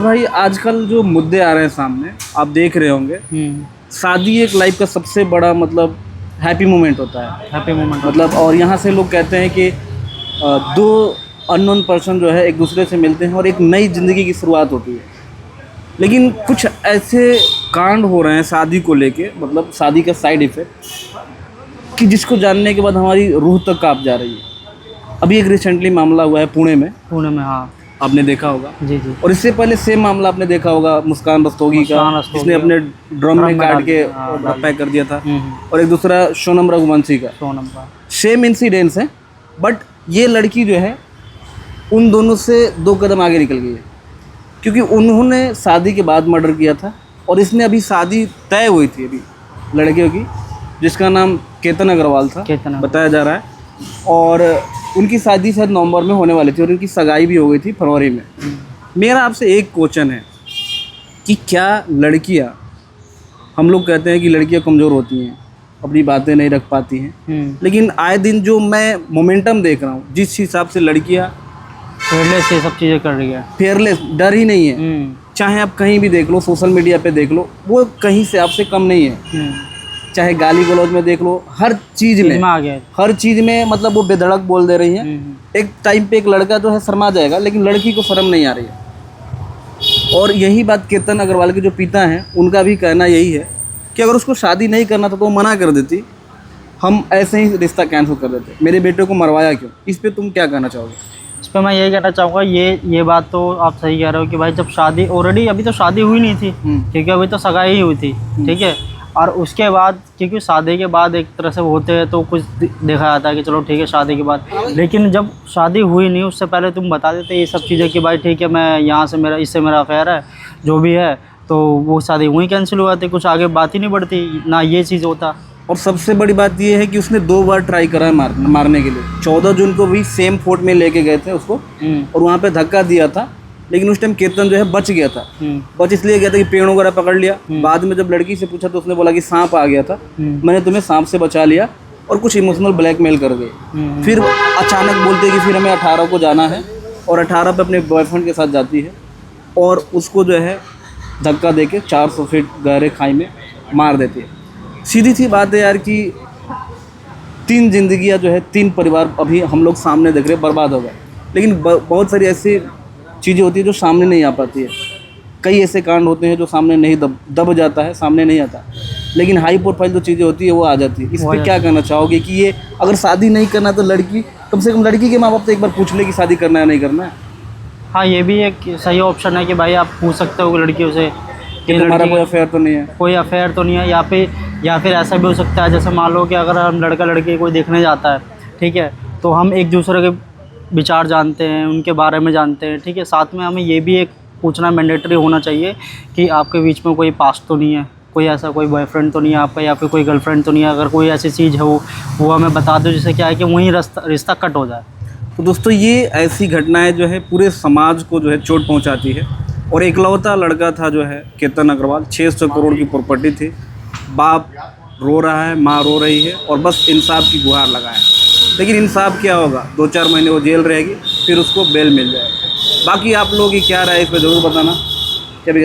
भाई आजकल जो मुद्दे आ रहे हैं सामने, आप देख रहे होंगे। शादी एक लाइफ का सबसे बड़ा मतलब हैप्पी मोमेंट होता है। हैप्पी मोमेंट मतलब और यहाँ से लोग कहते हैं कि दो अननोन पर्सन जो है एक दूसरे से मिलते हैं और एक नई ज़िंदगी की शुरुआत होती है। लेकिन कुछ ऐसे कांड हो रहे हैं शादी को लेके, मतलब शादी का साइड इफ़ेक्ट, कि जिसको जानने के बाद हमारी रूह तक काँप जा रही है। अभी एक रिसेंटली मामला हुआ है पुणे में। हाँ आपने देखा होगा। जी जी। और इससे पहले सेम मामला आपने देखा होगा मुस्कान रस्तोगी का, जिसने अपने ड्रम में गाड़ के पैक कर दिया था। और एक दूसरा सोनम रघुवंशी का। सेम इंसिडेंट्स हैं, बट ये लड़की जो है उन दोनों से 2 कदम आगे निकल गई है, क्योंकि उन्होंने शादी के बाद मर्डर किया था और इसने अभी शादी तय हुई थी अभी लड़कियों की, जिसका नाम केतन अग्रवाल था बताया जा रहा है। और उनकी शादी शायद नवंबर में होने वाली थी और उनकी सगाई भी हो गई थी फरवरी में। मेरा आपसे एक क्वेश्चन है कि क्या लड़कियां, हम लोग कहते हैं कि लड़कियां कमज़ोर होती हैं, अपनी बातें नहीं रख पाती हैं, लेकिन आए दिन जो मैं मोमेंटम देख रहा हूँ, जिस हिसाब से लड़कियां फेयरलेस ये सब चीज़ें कर रही है, फेयरलेस, डर ही नहीं है। चाहे आप कहीं भी देख लो, सोशल मीडिया पे देख लो, वो कहीं से आपसे कम नहीं है। चाहे गाली गलौज में देख लो, हर चीज़ में आ गया, हर चीज़ में मतलब वो बेधड़क बोल दे रही हैं। एक टाइम पे एक लड़का जो है शर्मा जाएगा, लेकिन लड़की को शर्म नहीं आ रही है। और यही बात केतन अग्रवाल के जो पिता हैं उनका भी कहना यही है कि अगर उसको शादी नहीं करना था तो वो मना कर देती, हम ऐसे ही रिश्ता कैंसिल कर देते। मेरे बेटे को मरवाया क्यों? इस पर तुम क्या कहना चाहोगे? इस पर मैं यही कहना चाहूँगा, ये बात तो आप सही कह रहे हो कि भाई जब शादी ऑलरेडी, अभी तो शादी हुई नहीं थी, ठीक है, अभी तो सगाई ही हुई थी, ठीक है। और उसके बाद क्योंकि शादी के बाद एक तरह से होते हैं तो कुछ देखा जाता है कि चलो ठीक है शादी के बाद, लेकिन जब शादी हुई नहीं उससे पहले तुम बता देते ये सब चीज़ें कि भाई ठीक है मैं यहाँ से इससे मेरा अफेयर है जो भी है, तो वो शादी वहीं कैंसिल हो जाती, कुछ आगे बात ही नहीं बढ़ती ना, ये चीज़ होता। और सबसे बड़ी बात ये है कि उसने 2 बार ट्राई करा है मारने के लिए। 14 जून को भी सेम फोर्ट में लेके गए थे उसको और वहाँ पे धक्का दिया था, लेकिन उस टाइम केतन जो है बच गया था। बच इसलिए गया था कि पेड़ वगैरह पकड़ लिया। बाद में जब लड़की से पूछा तो उसने बोला कि सांप आ गया था, मैंने तुम्हें सांप से बचा लिया, और कुछ इमोशनल ब्लैकमेल कर गए। फिर अचानक बोलते कि फिर हमें 18 को जाना है, और 18 पे अपने बॉयफ्रेंड के साथ जाती है और उसको जो है धक्का दे के 400 फीट गहरे खाई में मार देती है। सीधी सी बात है यार कि 3 जिंदगियां जो है, 3 परिवार अभी हम लोग सामने देख रहे हैं बर्बाद हो गए। लेकिन बहुत सारी ऐसी चीज़ें होती है जो सामने नहीं आ पाती है। कई ऐसे कांड होते हैं जो सामने नहीं दब जाता है, सामने नहीं आता, लेकिन हाई प्रोफाइल जो चीज़ें होती है वो आ जाती है। इस पर क्या कहना चाहोगे कि ये अगर शादी नहीं करना तो लड़की, कम से कम लड़की के माँ बाप से एक बार पूछ ले कि शादी करना है नहीं करना है? हाँ, ये भी एक सही ऑप्शन है कि भाई आप पूछ सकते हो लड़कियों से कि हमारा कोई अफेयर तो नहीं है, कोई अफेयर तो नहीं है, या फिर ऐसा भी हो सकता है जैसे मान लो कि अगर हम लड़का लड़की कोई देखने जाता है, ठीक है, तो हम एक दूसरे के विचार जानते हैं, उनके बारे में जानते हैं, ठीक है। साथ में हमें ये भी एक पूछना मैंडेटरी होना चाहिए कि आपके बीच में कोई पास्ट तो नहीं है, कोई ऐसा कोई बॉयफ्रेंड तो नहीं है आपका, या फिर कोई गर्लफ्रेंड तो नहीं है। अगर कोई ऐसी चीज़ है वो हमें बता दो, जिससे क्या है कि वहीं रिश्ता कट हो जाए। तो दोस्तों ये ऐसी घटनाएं जो है पूरे समाज को जो है चोट पहुंचाती है। और एकलौता लड़का था जो है केतन अग्रवाल, 600 करोड़ की प्रॉपर्टी थी, बाप रो रहा है, माँ रो रही है, और बस इंसाफ की गुहार लगाए। लेकिन इंसाफ क्या होगा, 2-4 महीने वो जेल रहेगी, फिर उसको बेल मिल जाएगा। बाकी आप लोगों की क्या राय है इस पर ज़रूर बताना। क्या भी